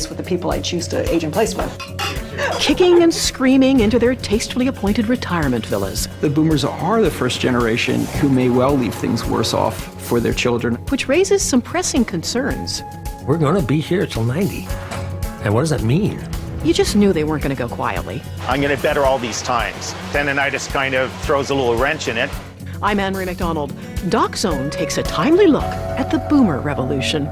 with the people I choose to age in place with. Kicking and screaming into their tastefully appointed retirement villas. The boomers are the first generation who may well leave things worse off for their children. Which raises some pressing concerns. We're gonna be here till 90. And what does that mean? You just knew they weren't going to go quietly. I'm going to better all these times. Tendinitis kind of throws a little wrench in it. I'm Anne Marie McDonald. Doc Zone takes a timely look at the boomer revolution.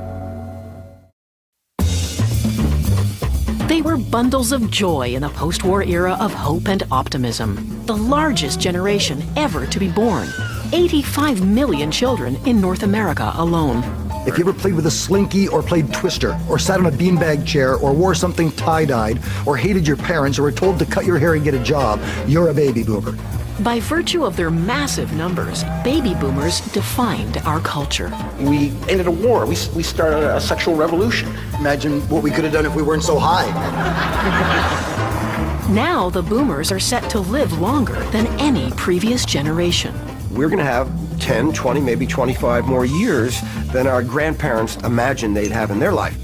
They were bundles of joy in a post-war era of hope and optimism. The largest generation ever to be born. 85 million children in North America alone. If you ever played with a slinky or played Twister or sat on a beanbag chair or wore something tie-dyed or hated your parents or were told to cut your hair and get a job, you're a baby boomer. By virtue of their massive numbers, baby boomers defined our culture. We ended a war. We started a sexual revolution. Imagine what we could have done if we weren't so high. Now the boomers are set to live longer than any previous generation. We're going to have 10, 20, maybe 25 more years than our grandparents imagined they'd have in their life.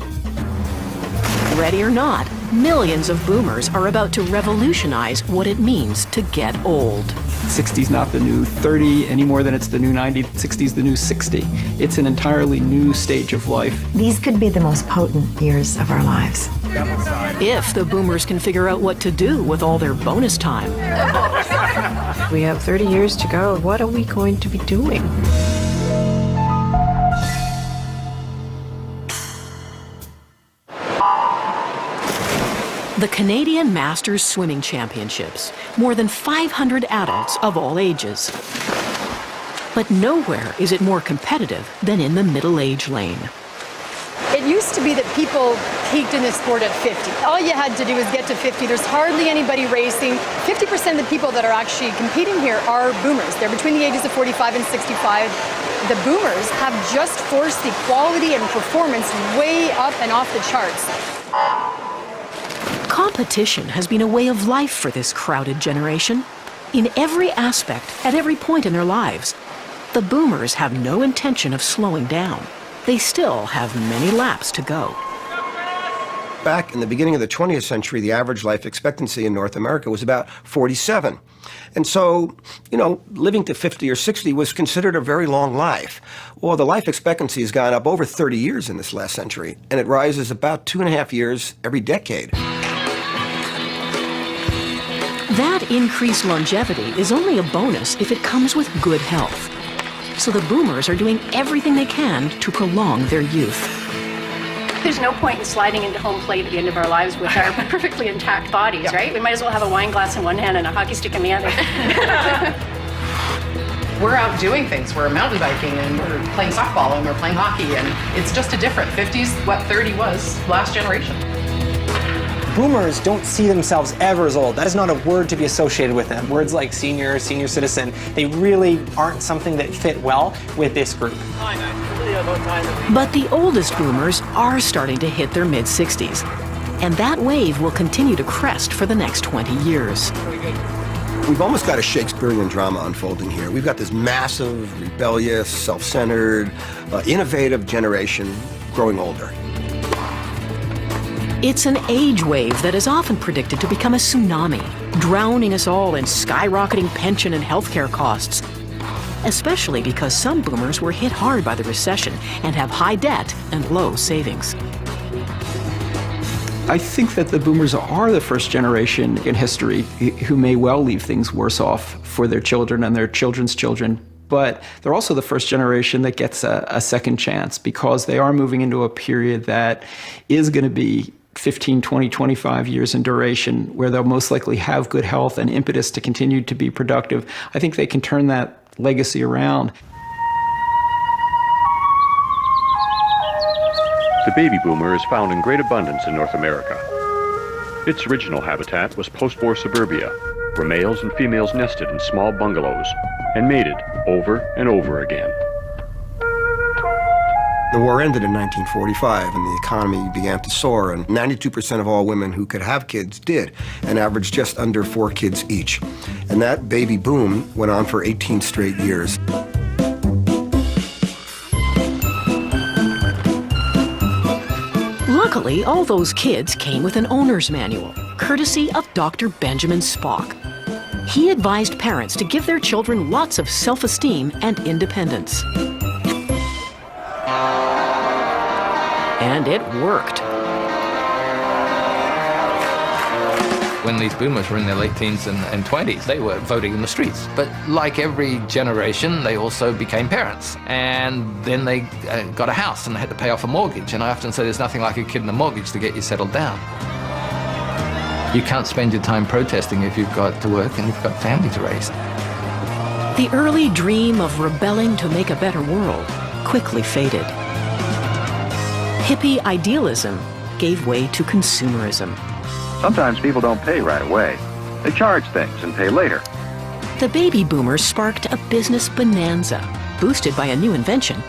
Ready or not, millions of boomers are about to revolutionize what it means to get old. 60's not the new 30 any more than it's the new 90. 60's the new 60. It's an entirely new stage of life. These could be the most potent years of our lives. If the boomers can figure out what to do with all their bonus time. We have 30 years to go. What are we going to be doing? The Canadian Masters Swimming Championships. More than 500 adults of all ages. But nowhere is it more competitive than in the middle-age lane. It used to be that people peaked in this sport at 50. All you had to do was get to 50. There's hardly anybody racing. 50% of the people that are actually competing here are boomers. They're between the ages of 45 and 65. The boomers have just forced the quality and performance way up and off the charts. Competition has been a way of life for this crowded generation. In every aspect, at every point in their lives, the boomers have no intention of slowing down. They still have many laps to go. Back in the beginning of the 20th century, the average life expectancy in North America was about 47. And so, living to 50 or 60 was considered a very long life. Well, the life expectancy has gone up over 30 years in this last century, and it rises about 2.5 years every decade. That increased longevity is only a bonus if it comes with good health. So the boomers are doing everything they can to prolong their youth. There's no point in sliding into home plate at the end of our lives with our perfectly intact bodies, right? We might as well have a wine glass in one hand and a hockey stick in the other. We're out doing things. We're mountain biking and we're playing softball and we're playing hockey, and it's just a different 50s, what 30 was last generation. Boomers don't see themselves ever as old. That is not a word to be associated with them. Words like senior, senior citizen, they really aren't something that fit well with this group. But the oldest boomers are starting to hit their mid-60s. And that wave will continue to crest for the next 20 years. We've almost got a Shakespearean drama unfolding here. We've got this massive, rebellious, self-centered, innovative generation growing older. It's an age wave that is often predicted to become a tsunami, drowning us all in skyrocketing pension and healthcare costs. Especially because some boomers were hit hard by the recession and have high debt and low savings. I think that the boomers are the first generation in history who may well leave things worse off for their children and their children's children. But they're also the first generation that gets a second chance because they are moving into a period that is going to be 15, 20, 25 years in duration, where they'll most likely have good health and impetus to continue to be productive. I think they can turn that legacy around. The baby boomer is found in great abundance in North America. Its original habitat was post-war suburbia, where males and females nested in small bungalows and mated over and over again. The war ended in 1945 and the economy began to soar, and 92% of all women who could have kids did, and averaged just under 4 kids each. And that baby boom went on for 18 straight years. Luckily, Luckily, all those kids came with an owner's manual, courtesy of Dr. Benjamin Spock. He advised parents to give their children lots of self-esteem and independence. And it worked. When these boomers were in their late teens and 20s, they were voting in the streets. But like every generation, they also became parents. And then they got a house and they had to pay off a mortgage. And I often say there's nothing like a kid and a mortgage to get you settled down. You can't spend your time protesting if you've got to work and you've got family to raise. The early dream of rebelling to make a better world quickly faded. Hippie idealism gave way to consumerism. Sometimes people don't pay right away. They charge things and pay later. The baby boomers sparked a business bonanza, boosted by a new invention,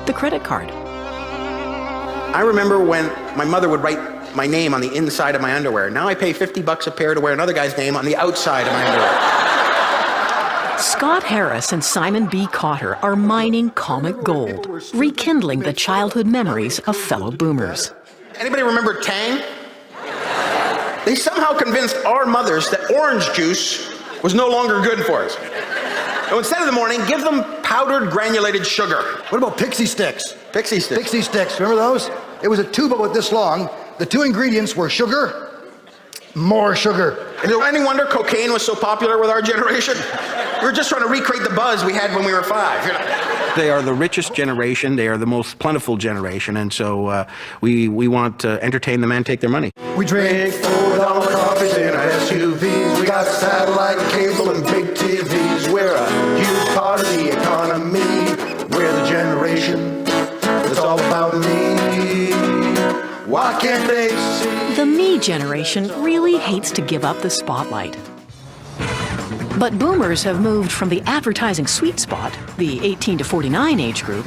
the credit card. I remember when my mother would write my name on the inside of my underwear. Now I pay $50 a pair to wear another guy's name on the outside of my underwear. Scott Harris and Simon B. Cotter are mining comic gold, rekindling the childhood memories of fellow boomers. Anybody remember Tang? They somehow convinced our mothers that orange juice was no longer good for us. So instead of the morning, give them powdered granulated sugar. What about Pixie Sticks? Pixie Sticks. Pixie Sticks, remember those? It was a tube about this long. The two ingredients were sugar, more sugar. Is there any wonder cocaine was so popular with our generation? We were just trying to recreate the buzz we had when we were 5. You know? They are the richest generation. They are the most plentiful generation. And so we want to entertain them and take their money. We drink $4 coffees in our SUVs. We got satellite cable and big TVs. We're a huge part of the economy. We're the generation that's all about me. Why can't they see? The me generation really hates to give up the spotlight. But boomers have moved from the advertising sweet spot, the 18 to 49 age group,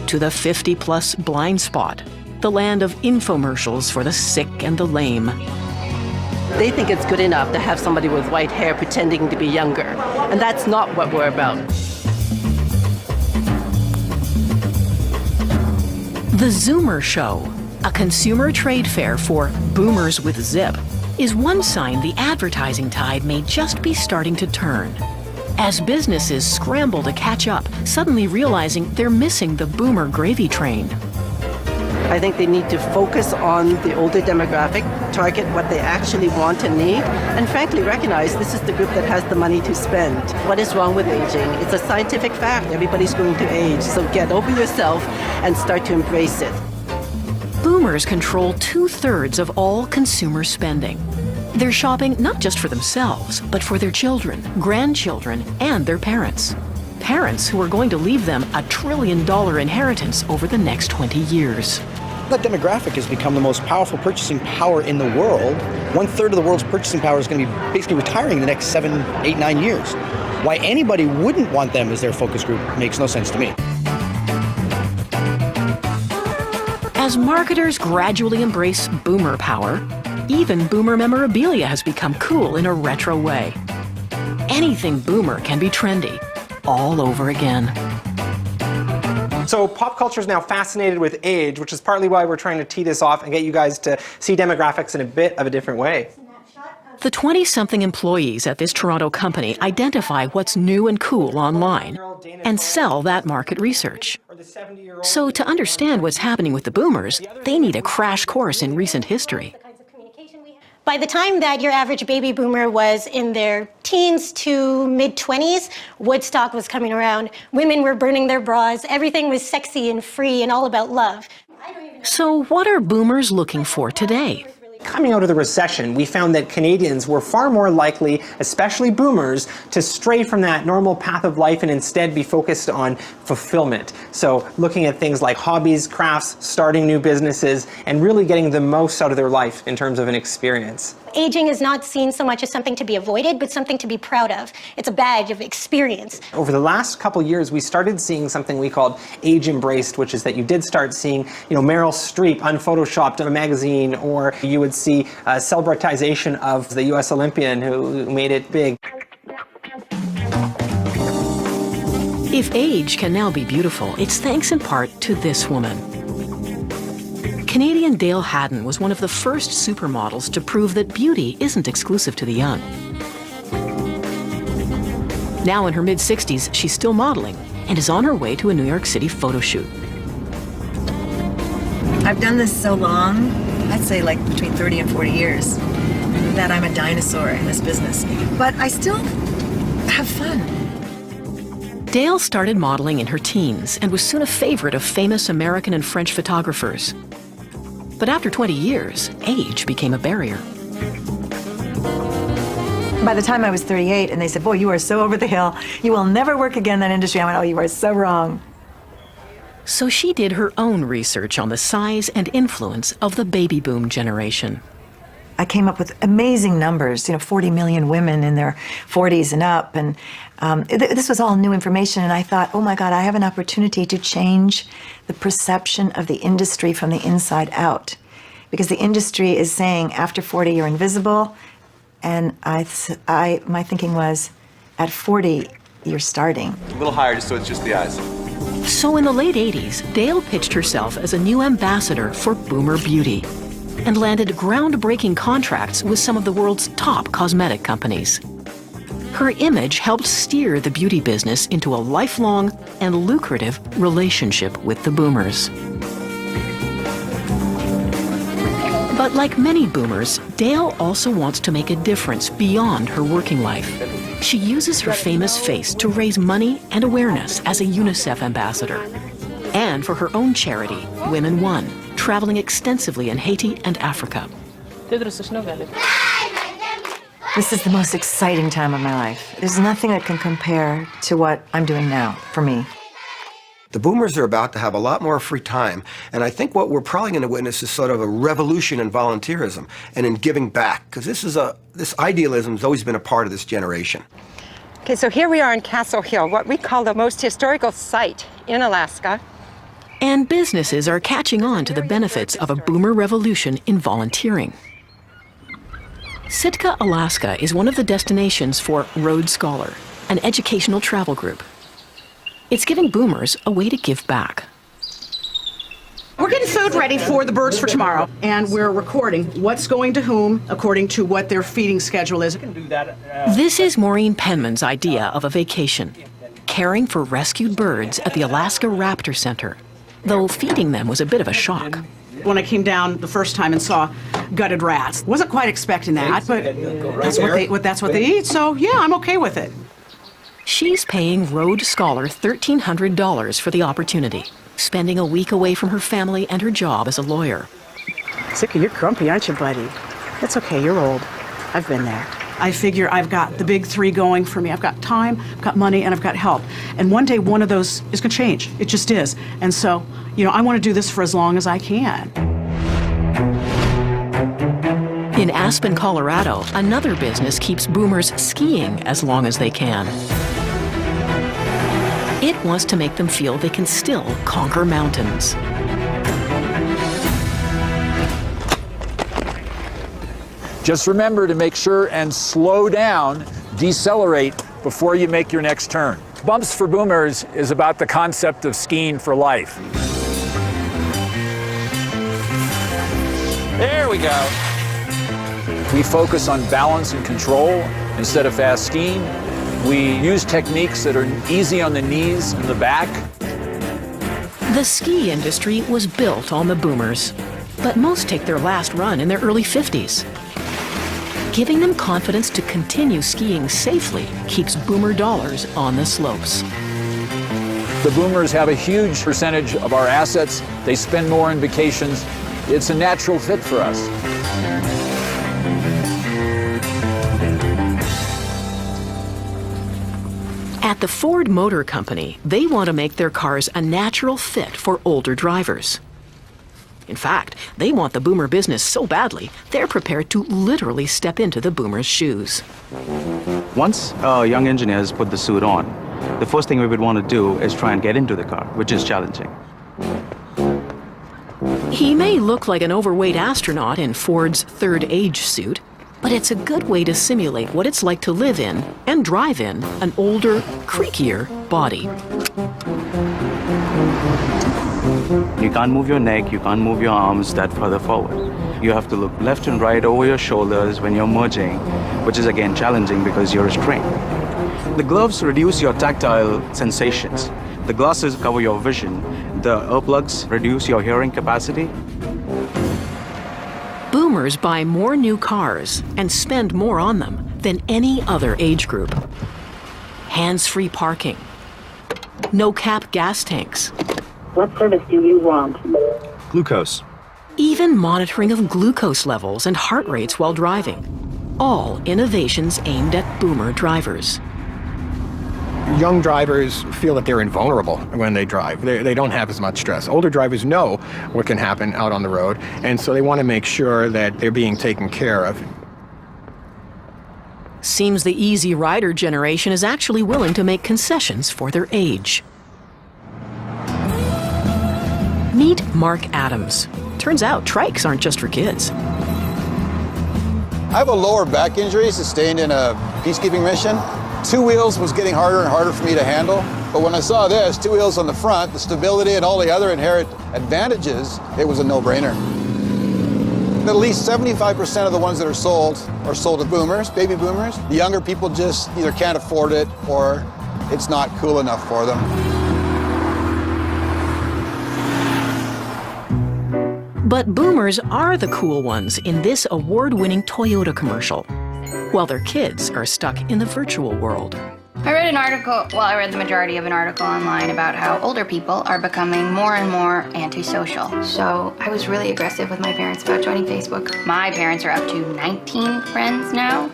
to the 50-plus blind spot, the land of infomercials for the sick and the lame. They think it's good enough to have somebody with white hair pretending to be younger, and that's not what we're about. The Zoomer Show, a consumer trade fair for boomers with zip, is one sign the advertising tide may just be starting to turn. As businesses scramble to catch up, suddenly realizing they're missing the boomer gravy train. I think they need to focus on the older demographic, target what they actually want and need, and frankly recognize this is the group that has the money to spend. What is wrong with aging? It's a scientific fact. Everybody's going to age, so get over yourself and start to embrace it. Boomers control 2/3 of all consumer spending. They're shopping not just for themselves, but for their children, grandchildren, and their parents. Parents who are going to leave them a $1 trillion inheritance over the next 20 years. That demographic has become the most powerful purchasing power in the world. 1/3 of the world's purchasing power is going to be basically retiring in the next 7, 8, 9 years. Why anybody wouldn't want them as their focus group makes no sense to me. As marketers gradually embrace boomer power, even boomer memorabilia has become cool in a retro way. Anything boomer can be trendy, all over again. So pop culture is now fascinated with age, which is partly why we're trying to tee this off and get you guys to see demographics in a bit of a different way. The 20-something employees at this Toronto company identify what's new and cool online and sell that market research. So to understand what's happening with the boomers, they need a crash course in recent history. By the time that your average baby boomer was in their teens to mid-20s, Woodstock was coming around. Women were burning their bras. Everything was sexy and free and all about love. So what are boomers looking for today? Coming out of the recession, we found that Canadians were far more likely, especially boomers, to stray from that normal path of life and instead be focused on fulfillment. So looking at things like hobbies, crafts, starting new businesses, and really getting the most out of their life in terms of an experience. Aging is not seen so much as something to be avoided, but something to be proud of. It's a badge of experience. Over the last couple years, we started seeing something we called age embraced, which is that you did start seeing, Meryl Streep unphotoshopped in a magazine, or you would see a celebritization of the US Olympian who made it big. If age can now be beautiful, it's thanks in part to this woman. Canadian Dale Haddon was one of the first supermodels to prove that beauty isn't exclusive to the young. Now in her mid-60s, she's still modeling and is on her way to a New York City photo shoot. I've done this so long, I'd say like between 30 and 40 years, that I'm a dinosaur in this business. But I still have fun. Dale started modeling in her teens and was soon a favorite of famous American and French photographers. But after 20 years, age became a barrier. By the time I was 38, and they said, boy, you are so over the hill. You will never work again in that industry. I went, oh, you are so wrong. So she did her own research on the size and influence of the baby boom generation. I came up with amazing numbers, 40 million women in their 40s and up. And this was all new information. And I thought, oh my God, I have an opportunity to change the perception of the industry from the inside out. Because the industry is saying after 40, you're invisible. And my thinking was, at 40, you're starting. A little higher, just so it's just the eyes. So in the late 80s, Dale pitched herself as a new ambassador for Boomer Beauty and landed groundbreaking contracts with some of the world's top cosmetic companies. Her image helped steer the beauty business into a lifelong and lucrative relationship with the boomers. But like many boomers, Dale also wants to make a difference beyond her working life. She uses her famous face to raise money and awareness as a UNICEF ambassador. And for her own charity, Women One, traveling extensively in Haiti and Africa. This is the most exciting time of my life. There's nothing that can compare to what I'm doing now for me. The boomers are about to have a lot more free time, and I think what we're probably going to witness is sort of a revolution in volunteerism and in giving back, because this idealism has always been a part of this generation. Okay, so here we are in Castle Hill, what we call the most historical site in Alaska. And businesses are catching on to the benefits of a boomer revolution in volunteering. Sitka, Alaska is one of the destinations for Road Scholar, an educational travel group. It's giving boomers a way to give back. We're getting food ready for the birds for tomorrow, and we're recording what's going to whom according to what their feeding schedule is. This is Maureen Penman's idea of a vacation, caring for rescued birds at the Alaska Raptor Center, though feeding them was a bit of a shock. When I came down the first time and saw gutted rats, wasn't quite expecting that, but that's what they eat, so yeah, I'm okay with it. She's paying Road Scholar $1,300 for the opportunity, spending a week away from her family and her job as a lawyer. Sika, you're grumpy, aren't you, buddy? That's okay, you're old. I've been there. I figure I've got the big three going for me. I've got time, I've got money, and I've got help. And one day, one of those is going to change. It just is. And so, I want to do this for as long as I can. In Aspen, Colorado, another business keeps boomers skiing as long as they can. It wants to make them feel they can still conquer mountains. Just remember to make sure and slow down, decelerate before you make your next turn. Bumps for Boomers is about the concept of skiing for life. There we go. We focus on balance and control instead of fast skiing. We use techniques that are easy on the knees and the back. The ski industry was built on the boomers, but most take their last run in their early 50s. Giving them confidence to continue skiing safely keeps boomer dollars on the slopes. The boomers have a huge percentage of our assets. They spend more on vacations. It's a natural fit for us. At the Ford Motor Company, they want to make their cars a natural fit for older drivers. In fact, they want the boomer business so badly, they're prepared to literally step into the boomer's shoes. Once a young engineer has put the suit on, the first thing we would want to do is try and get into the car, which is challenging. He may look like an overweight astronaut in Ford's third age suit, but it's a good way to simulate what it's like to live in and drive in an older, creakier body. You You can't move your neck, you can't move your arms that further forward. You have to look left and right over your shoulders when you're merging, which is again challenging because you're restrained. The gloves reduce your tactile sensations. The glasses cover your vision. The earplugs reduce your hearing capacity. Boomers buy more new cars and spend more on them than any other age group. Hands-free parking. No-cap gas tanks. What service do you want? Glucose. Even monitoring of glucose levels and heart rates while driving. All innovations aimed at boomer drivers. Young drivers feel that they're invulnerable when they drive. They don't have as much stress. Older drivers know what can happen out on the road, and so they want to make sure that they're being taken care of. Seems the Easy Rider generation is actually willing to make concessions for their age. Meet Mark Adams. Turns out trikes aren't just for kids. I have a lower back injury sustained in a peacekeeping mission. Two wheels was getting harder and harder for me to handle. But when I saw this, two wheels on the front, the stability and all the other inherent advantages, it was a no-brainer. At least 75% of the ones that are sold to boomers, baby boomers. The younger people just either can't afford it or it's not cool enough for them. But boomers are the cool ones in this award-winning Toyota commercial, while their kids are stuck in the virtual world. I read the majority of an article online about how older people are becoming more and more antisocial. So I was really aggressive with my parents about joining Facebook. My parents are up to 19 friends now.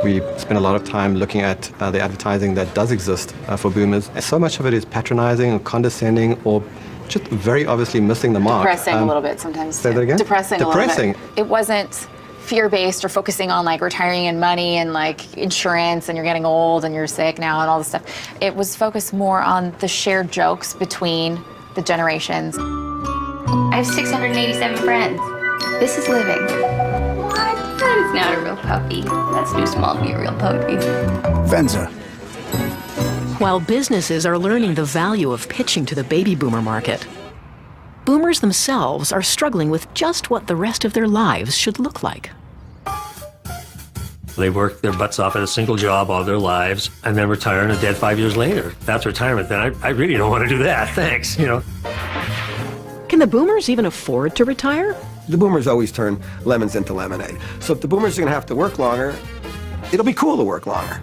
We spend a lot of time looking at the advertising that does exist for boomers. So much of it is patronizing or condescending or just very obviously missing the mark. Depressing a little bit sometimes. Say that again? Depressing a little bit. It wasn't fear-based or focusing on like retiring and money and like insurance and you're getting old and you're sick now and all this stuff. It was focused more on the shared jokes between the generations. I have 687 friends. This is living. What? That is not a real puppy. That's too small to be a real puppy. Venza. While businesses are learning the value of pitching to the baby boomer market, boomers themselves are struggling with just what the rest of their lives should look like. They work their butts off at a single job all their lives and then retire and are dead 5 years later. That's retirement. Then I really don't want to do that. Thanks, Can the boomers even afford to retire? The boomers always turn lemons into lemonade. So if the boomers are going to have to work longer, it'll be cool to work longer.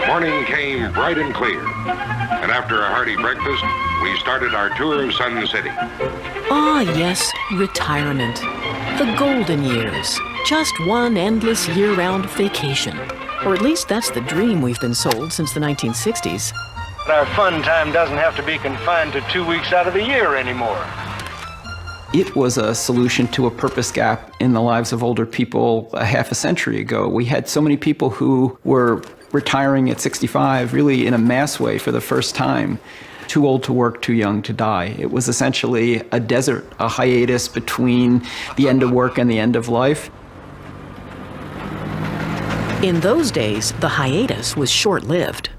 Morning came bright and clear, and after a hearty breakfast, we started our tour of Sun City. Ah, yes, retirement. The golden years. Just one endless year-round vacation. Or at least that's the dream we've been sold since the 1960s. But our fun time doesn't have to be confined to 2 weeks out of the year anymore. It was a solution to a purpose gap in the lives of older people a half a century ago. We had so many people who were retiring at 65, really in a mass way for the first time. Too old to work, too young to die. It was essentially a desert, a hiatus between the end of work and the end of life. In those days, the hiatus was short-lived.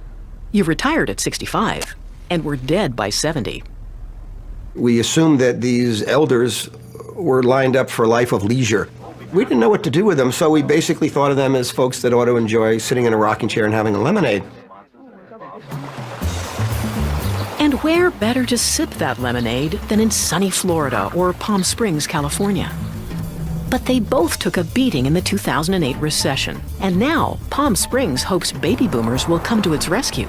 You retired at 65 and were dead by 70. We assumed that these elders were lined up for a life of leisure. We didn't know what to do with them, so we basically thought of them as folks that ought to enjoy sitting in a rocking chair and having a lemonade. And where better to sip that lemonade than in sunny Florida or Palm Springs, California? But they both took a beating in the 2008 recession, and now Palm Springs hopes baby boomers will come to its rescue.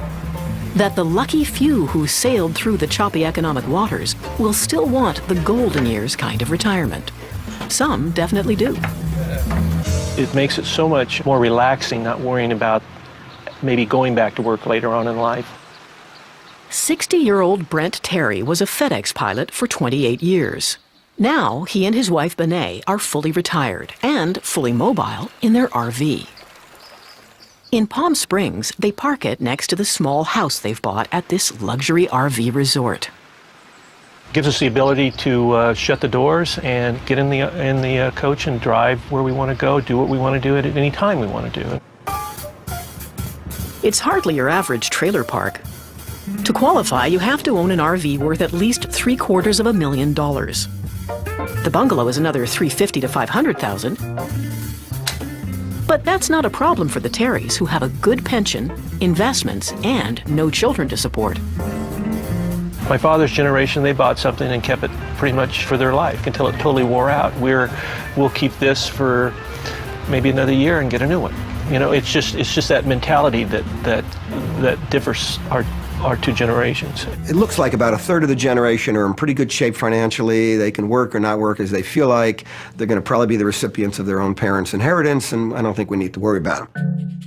That the lucky few who sailed through the choppy economic waters will still want the golden years kind of retirement. Some definitely do. It makes it so much more relaxing, not worrying about maybe going back to work later on in life. 60-year-old Brent Terry was a FedEx pilot for 28 years. Now, he and his wife, Benet, are fully retired and fully mobile in their RV. In Palm Springs, they park it next to the small house they've bought at this luxury RV resort. Gives us the ability to shut the doors and get in the coach and drive where we want to go, do what we want to do at any time we want to do it. It's hardly your average trailer park, To qualify, you have to own an RV worth at least $750,000. The bungalow is another $350,000 to $500,000. But that's not a problem for the Terrys, who have a good pension, investments, and no children to support. My father's generation, they bought something and kept it pretty much for their life until it totally wore out. We'll keep this for maybe another year and get a new one. You know, it's just that mentality that differs our two generations. It looks like about a third of the generation are in pretty good shape financially. They can work or not work as they feel like. They're going to probably be the recipients of their own parents' inheritance, and I don't think we need to worry about them.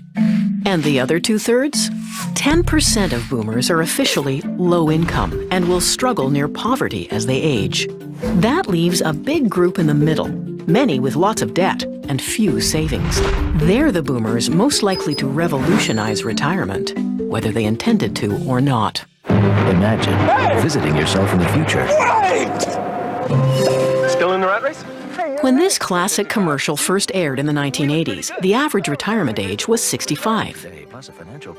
And the other 2/3? 10% of boomers are officially low income and will struggle near poverty as they age. That leaves a big group in the middle, many with lots of debt and few savings. They're the boomers most likely to revolutionize retirement, whether they intended to or not. Imagine visiting yourself in the future. Still in the rat race? When this classic commercial first aired in the 1980s, the average retirement age was 65.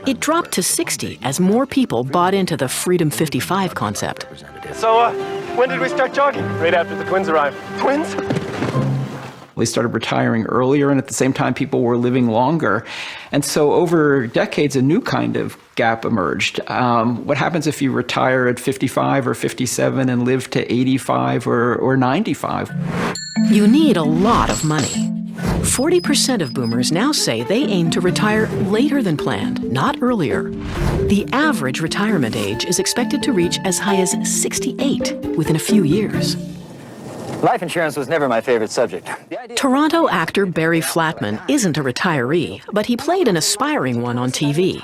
It dropped to 60 as more people bought into the Freedom 55 concept. So, when did we start jogging? Right after the twins arrived. Twins? They started retiring earlier, and at the same time, people were living longer. And so over decades, a new kind of gap emerged. What happens if you retire at 55 or 57 and live to 85 or 95? You need a lot of money. 40% of boomers now say they aim to retire later than planned, not earlier. The average retirement age is expected to reach as high as 68 within a few years. Life insurance was never my favorite subject. Toronto actor Barry Flatman isn't a retiree, but he played an aspiring one on TV.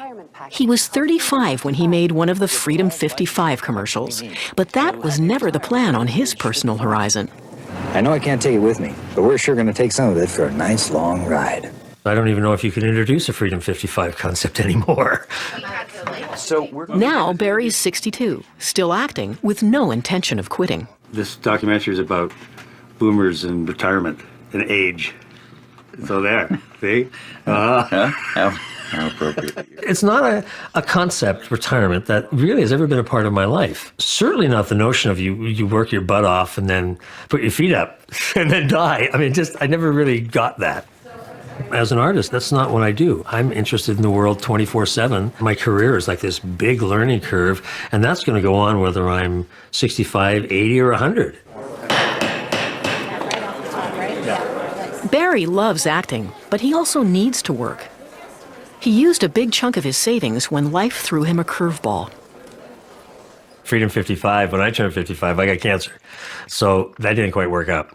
He was 35 when he made one of the Freedom 55 commercials, but that was never the plan on his personal horizon. I know I can't take it with me, but we're sure going to take some of it for a nice long ride. I don't even know if you can introduce a Freedom 55 concept anymore. Now Barry's 62, still acting with no intention of quitting. This documentary is about boomers and retirement and age. So there, see? How appropriate. It's not a concept, retirement, that really has ever been a part of my life. Certainly not the notion of you work your butt off and then put your feet up and then die. I mean, I never really got that. As an artist, that's not what I do. I'm interested in the world 24/7. My career is like this big learning curve, and that's going to go on whether I'm 65, 80, or 100. Barry loves acting, but he also needs to work. He used a big chunk of his savings when life threw him a curveball. Freedom 55, when I turned 55, I got cancer. So that didn't quite work out.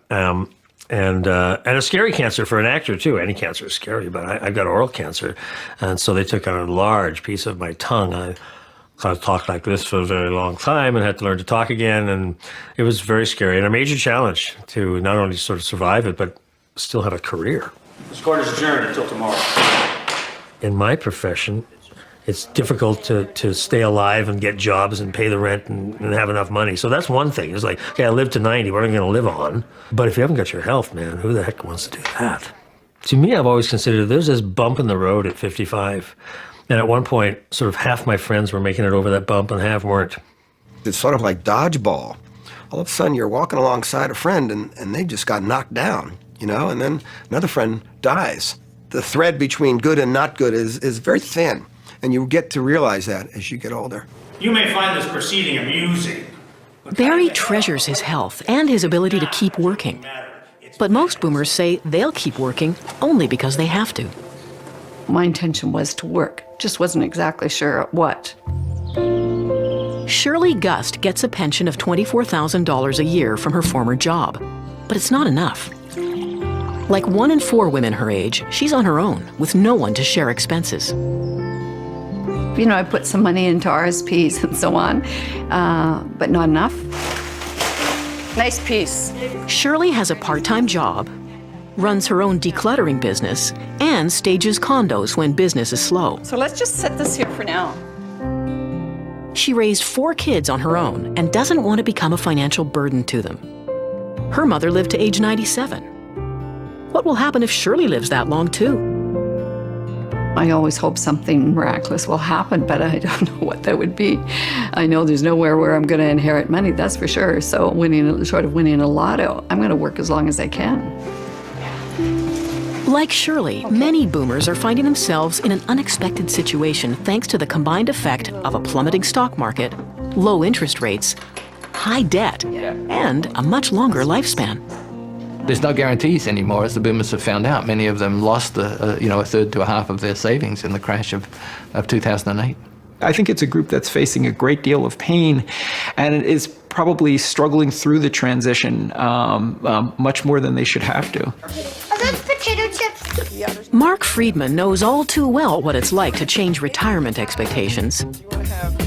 And a scary cancer for an actor, too. Any cancer is scary, but I've got oral cancer. And so they took out a large piece of my tongue. I kind of talked like this for a very long time and had to learn to talk again. And it was very scary and a major challenge to not only sort of survive it, but still have a career. This court is adjourned until tomorrow. In my profession, it's difficult to stay alive and get jobs and pay the rent and have enough money. So that's one thing. It's like, okay, I live to 90, what am I going to live on? But if you haven't got your health, man, who the heck wants to do that? To me, I've always considered there's this bump in the road at 55. And at one point, sort of half my friends were making it over that bump and half weren't. It's sort of like dodgeball. All of a sudden, you're walking alongside a friend and they just got knocked down, you know, and then another friend dies. The thread between good and not good is very thin. And you get to realize that as you get older. You may find this proceeding amusing. Barry treasures his health and his ability to keep working. But most boomers say they'll keep working only because they have to. My intention was to work, just wasn't exactly sure at what. Shirley Gust gets a pension of $24,000 a year from her former job, but it's not enough. Like 1 in 4 women her age, she's on her own with no one to share expenses. You know, I put some money into RSPs and so on, but not enough. Nice piece. Shirley has a part-time job, runs her own decluttering business, and stages condos when business is slow. So let's just set this here for now. She raised 4 kids on her own and doesn't want to become a financial burden to them. Her mother lived to age 97. What will happen if Shirley lives that long, too? I always hope something miraculous will happen, but I don't know what that would be. I know there's nowhere where I'm going to inherit money, that's for sure. So winning a lotto, I'm going to work as long as I can. Like Shirley, many boomers are finding themselves in an unexpected situation thanks to the combined effect of a plummeting stock market, low interest rates, high debt, and a much longer lifespan. There's no guarantees anymore, as the boomers have found out. Many of them lost a third to a half of their savings in the crash of 2008. I think it's a group that's facing a great deal of pain, and it is probably struggling through the transition much more than they should have to. Are those potato chips? Mark Friedman knows all too well what it's like to change retirement expectations.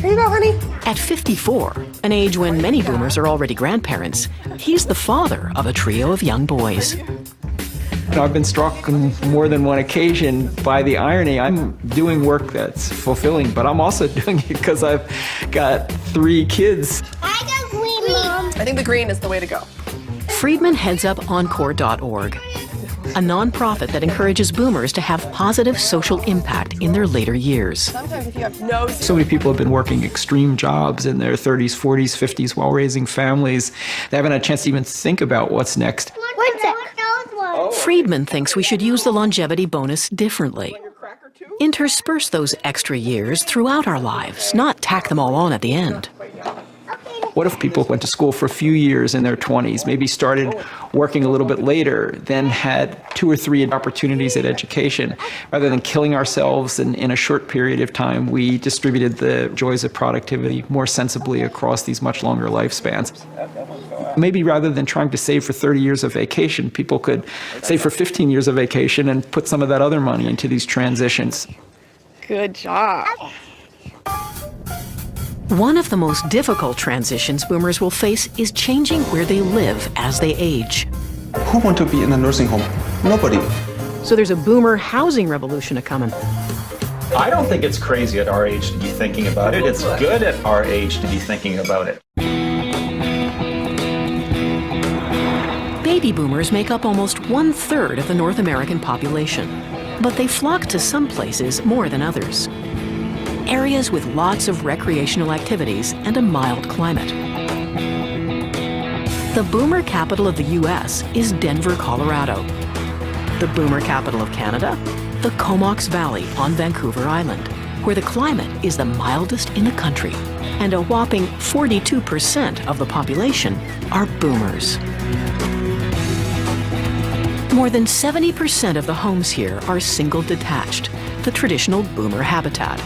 Here you go, honey. At 54, an age when many boomers are already grandparents, he's the father of a trio of young boys. I've been struck on more than one occasion by the irony. I'm doing work that's fulfilling, but I'm also doing it because I've got 3 kids. I got green, Mom. I think the green is the way to go. Friedman heads up Encore.org, a nonprofit that encourages boomers to have positive social impact in their later years. Sometimes if you have no... So many people have been working extreme jobs in their 30s, 40s, 50s while raising families. They haven't had a chance to even think about what's next. One sec. Friedman thinks we should use the longevity bonus differently. Intersperse those extra years throughout our lives, not tack them all on at the end. What if people went to school for a few years in their 20s, maybe started working a little bit later, then had 2 or 3 opportunities at education? Rather than killing ourselves in a short period of time, we distributed the joys of productivity more sensibly across these much longer lifespans. Maybe rather than trying to save for 30 years of vacation, people could save for 15 years of vacation and put some of that other money into these transitions. Good job. One of the most difficult transitions boomers will face is changing where they live as they age. Who want to be in a nursing home? Nobody. So there's a boomer housing revolution a-coming. I don't think it's crazy at our age to be thinking about it. It's good at our age to be thinking about it. Baby boomers make up almost 1/3 of the North American population, but they flock to some places more than others. Areas with lots of recreational activities and a mild climate. The boomer capital of the U.S. is Denver, Colorado. The boomer capital of Canada, the Comox Valley on Vancouver Island, where the climate is the mildest in the country, and a whopping 42% of the population are boomers. More than 70% of the homes here are single detached, the traditional boomer habitat.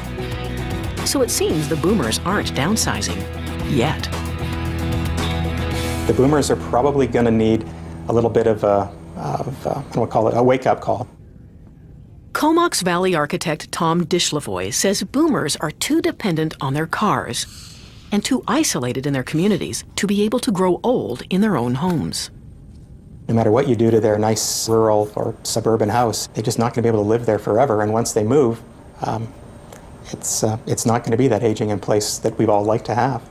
So it seems the boomers aren't downsizing yet. The boomers are probably going to need a little bit of we'll call it a wake-up call. Comox Valley architect Tom Dishlavoy says boomers are too dependent on their cars and too isolated in their communities to be able to grow old in their own homes. No matter what you do to their nice rural or suburban house, they're just not going to be able to live there forever. And once they move, it's not going to be that aging in place that we'd all like to have.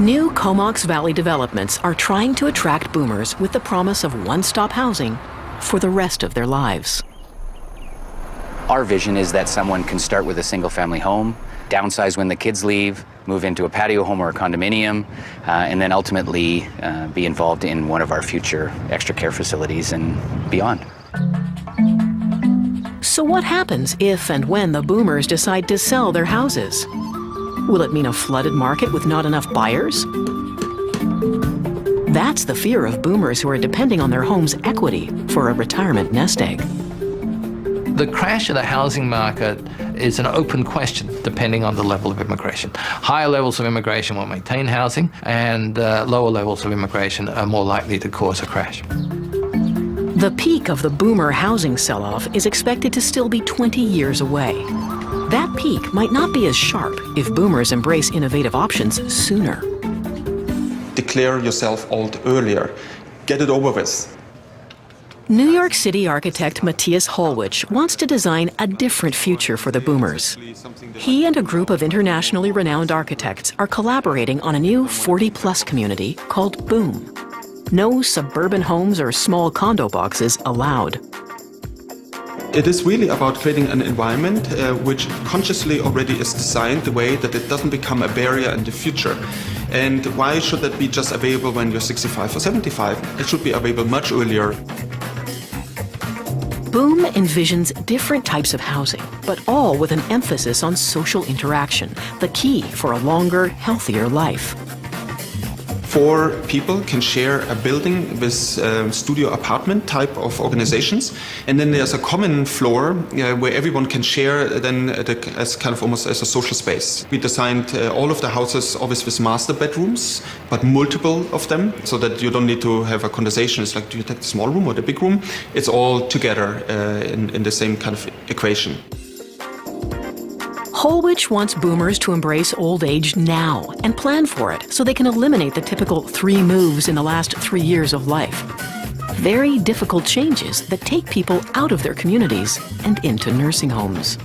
New Comox Valley developments are trying to attract boomers with the promise of one-stop housing for the rest of their lives. Our vision is that someone can start with a single-family home, downsize when the kids leave, move into a patio home or a condominium, and then ultimately be involved in one of our future extra care facilities and beyond. So what happens if and when the boomers decide to sell their houses? Will it mean a flooded market with not enough buyers? That's the fear of boomers who are depending on their home's equity for a retirement nest egg. The crash of the housing market is an open question depending on the level of immigration. Higher levels of immigration will maintain housing, and lower levels of immigration are more likely to cause a crash. The peak of the boomer housing sell-off is expected to still be 20 years away. That peak might not be as sharp if boomers embrace innovative options sooner. Declare yourself old earlier. Get it over with. New York City architect Matthias Holwich wants to design a different future for the boomers. He and a group of internationally renowned architects are collaborating on a new 40-plus community called Boom. No suburban homes or small condo boxes allowed. It is really about creating an environment which consciously already is designed the way that it doesn't become a barrier in the future. And why should that be just available when you're 65 or 75? It should be available much earlier. Boom envisions different types of housing, but all with an emphasis on social interaction, the key for a longer, healthier life. 4 people can share a building with studio apartment type of organizations, and then there's a common floor where everyone can share then as kind of almost as a social space. We designed all of the houses always with master bedrooms, but multiple of them, so that you don't need to have a conversation. It's like, do you take the small room or the big room? It's all together in the same kind of equation. Holwich wants boomers to embrace old age now and plan for it so they can eliminate the typical 3 moves in the last 3 years of life. Very difficult changes that take people out of their communities and into nursing homes.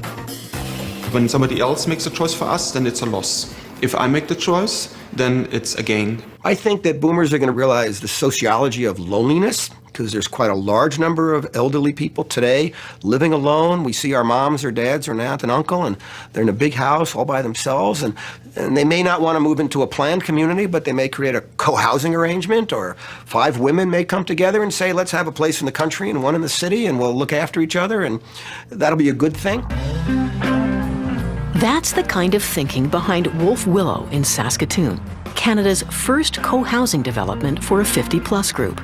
When somebody else makes a choice for us, then it's a loss. If I make the choice, then it's a gain. I think that boomers are going to realize the sociology of loneliness, because there's quite a large number of elderly people today living alone. We see our moms or dads or an aunt and uncle, and they're in a big house all by themselves, and they may not want to move into a planned community, but they may create a co-housing arrangement, or 5 women may come together and say, let's have a place in the country and one in the city, and we'll look after each other, and that'll be a good thing. That's the kind of thinking behind Wolf Willow in Saskatoon, Canada's first co-housing development for a 50-plus group.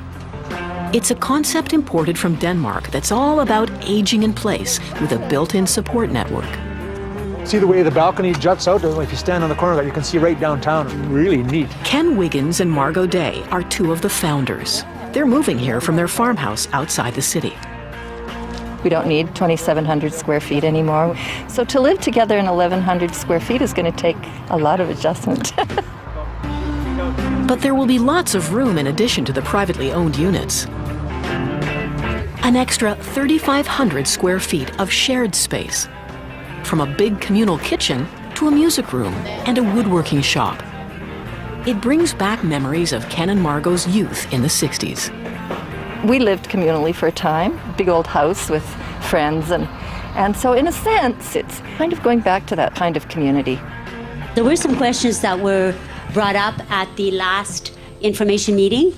It's a concept imported from Denmark that's all about aging in place with a built-in support network. See the way the balcony juts out? If you stand on the corner of that, you can see right downtown. Really neat. Ken Wiggins and Margot Day are 2 of the founders. They're moving here from their farmhouse outside the city. We don't need 2,700 square feet anymore. So to live together in 1,100 square feet is going to take a lot of adjustment. But there will be lots of room in addition to the privately owned units. An extra 3,500 square feet of shared space, from a big communal kitchen to a music room and a woodworking shop. It brings back memories of Ken and Margot's youth in the 60s. We lived communally for a time, big old house with friends, and so in a sense, it's kind of going back to that kind of community. There were some questions that were brought up at the last information meeting.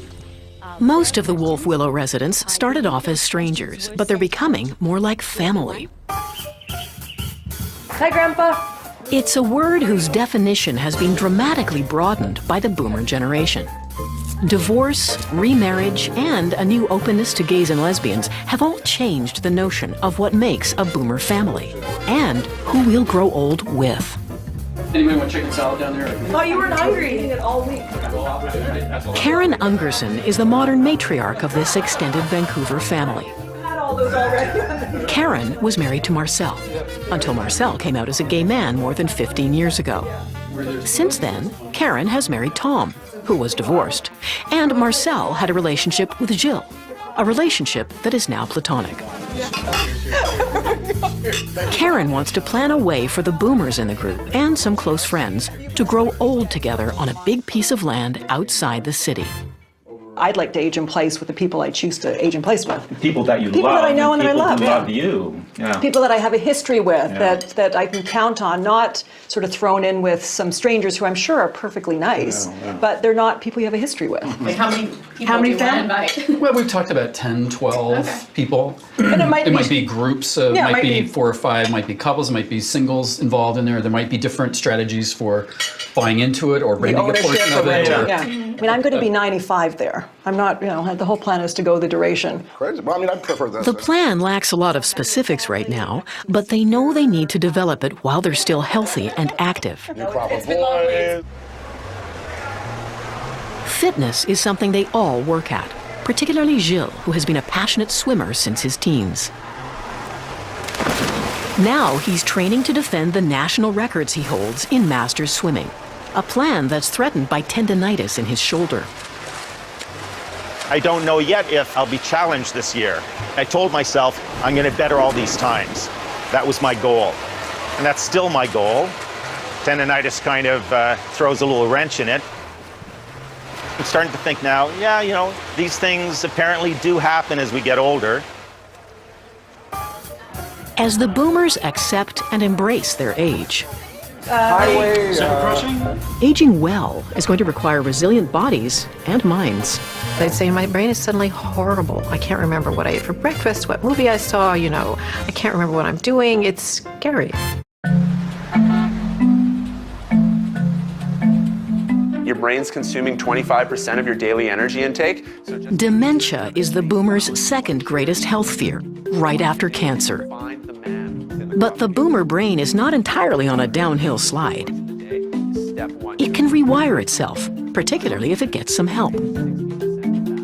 Most of the Wolf Willow residents started off as strangers, but they're becoming more like family. Hi, Grandpa. It's a word whose definition has been dramatically broadened by the boomer generation. Divorce, remarriage, and a new openness to gays and lesbians have all changed the notion of what makes a boomer family and who we'll grow old with. Anybody want chicken salad down there? Oh, you weren't hungry. Eating it all week. Karen Ungerson is the modern matriarch of this extended Vancouver family. Karen was married to Marcel, until Marcel came out as a gay man more than 15 years ago. Since then, Karen has married Tom, who was divorced, and Marcel had a relationship with Jill, a relationship that is now platonic. Karen wants to plan a way for the boomers in the group and some close friends to grow old together on a big piece of land outside the city. I'd like to age in place with the people I choose to age in place with. People that you people love. That I know and that I love. People who love you. Yeah. People that I have a history with, that I can count on, not sort of thrown in with some strangers who I'm sure are perfectly nice, but they're not people you have a history with. Like how many people do you want to invite? Well, we've talked about 10, 12 people. And it might be groups, might be 4 or 5, might be couples, might be singles involved in there. There might be different strategies for buying into it or renting a portion of it. Yeah. I mean, I'm going to be 95 there. I'm not, the whole plan is to go the duration. Crazy. Well, I mean, I prefer this. The plan lacks a lot of specifics right now, but they know they need to develop it while they're still healthy and active. Fitness is something they all work at, particularly Gilles, who has been a passionate swimmer since his teens. Now he's training to defend the national records he holds in masters swimming, a plan that's threatened by tendinitis in his shoulder. I don't know yet if I'll be challenged this year. I told myself I'm going to better all these times. That was my goal. And that's still my goal. Tendinitis kind of throws a little wrench in it. I'm starting to think now, these things apparently do happen as we get older. as the boomers accept and embrace their age. Aging well is going to require resilient bodies and minds. They'd say my brain is suddenly horrible. I can't remember what I ate for breakfast, what movie I saw, I can't remember what I'm doing. It's scary. Your brain's consuming 25% of your daily energy intake. Dementia is the boomers' second greatest health fear, right after cancer. But the boomer brain is not entirely on a downhill slide. It can rewire itself, particularly if it gets some help.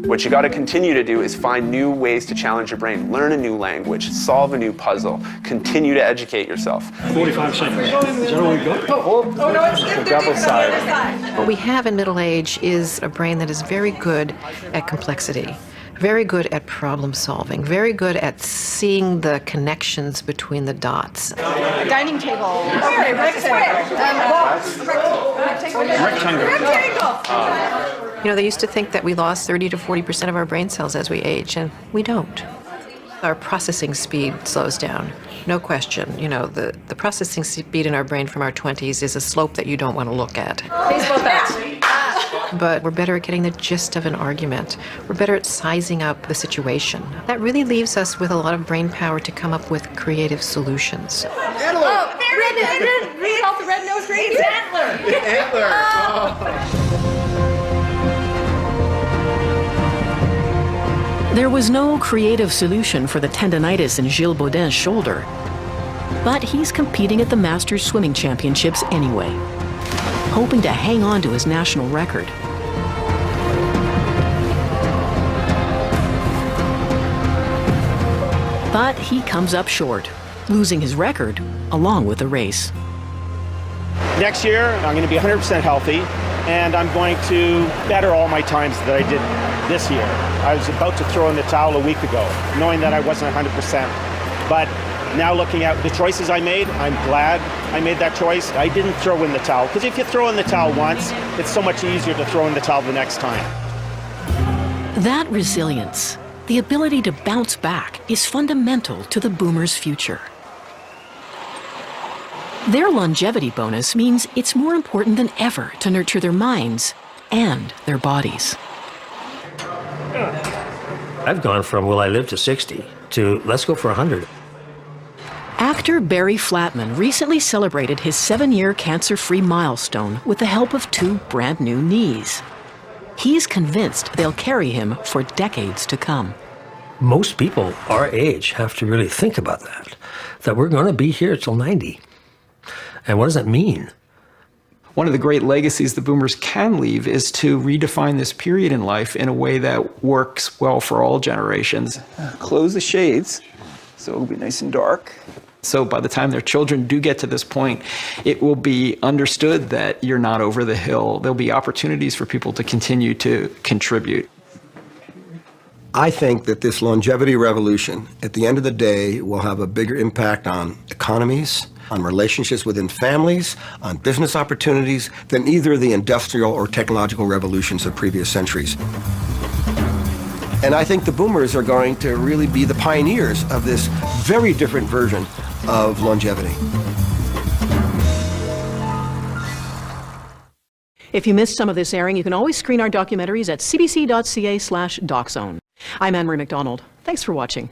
What you got to continue to do is find new ways to challenge your brain. Learn a new language, solve a new puzzle, continue to educate yourself. 45 seconds. Is that all we got? Oh no, it's the double side. What we have in middle age is a brain that is very good at complexity, very good at problem solving, very good at seeing the connections between the dots. Dining table. Okay, rectangle. They used to think that we lost 30 to 40% of our brain cells as we age, and we don't. Our processing speed slows down, no question. The processing speed in our brain from our 20s is a slope that you don't want to look at. Baseball bat. But we're better at getting the gist of an argument. We're better at sizing up the situation. That really leaves us with a lot of brain power to come up with creative solutions. Oh, read off the red-nosed reindeer. Antler. There was no creative solution for the tendonitis in Gilles Baudin's shoulder. But he's competing at the Masters Swimming Championships anyway, hoping to hang on to his national record. But he comes up short, losing his record along with the race. Next year, I'm going to be 100% healthy, and I'm going to better all my times that I did this year. I was about to throw in the towel a week ago, knowing that I wasn't 100%. But now looking at the choices I made, I'm glad I made that choice. I didn't throw in the towel, because if you throw in the towel once, it's so much easier to throw in the towel the next time. That resilience, the ability to bounce back, is fundamental to the boomers' future. Their longevity bonus means it's more important than ever to nurture their minds and their bodies. I've gone from will I live to 60 to let's go for 100. Actor Barry Flatman recently celebrated his 7-year cancer-free milestone with the help of 2 brand new knees. He's convinced they'll carry him for decades to come. Most people our age have to really think about that we're going to be here till 90. And what does that mean? One of the great legacies the boomers can leave is to redefine this period in life in a way that works well for all generations. Close the shades so it'll be nice and dark. So by the time their children do get to this point, it will be understood that you're not over the hill. There'll be opportunities for people to continue to contribute. I think that this longevity revolution, at the end of the day, will have a bigger impact on economies, on relationships within families, on business opportunities, than either the industrial or technological revolutions of previous centuries. And I think the boomers are going to really be the pioneers of this very different version of longevity. If you missed some of this airing, you can always screen our documentaries at cbc.ca/DocZone. I'm Anne-Marie McDonald. Thanks for watching.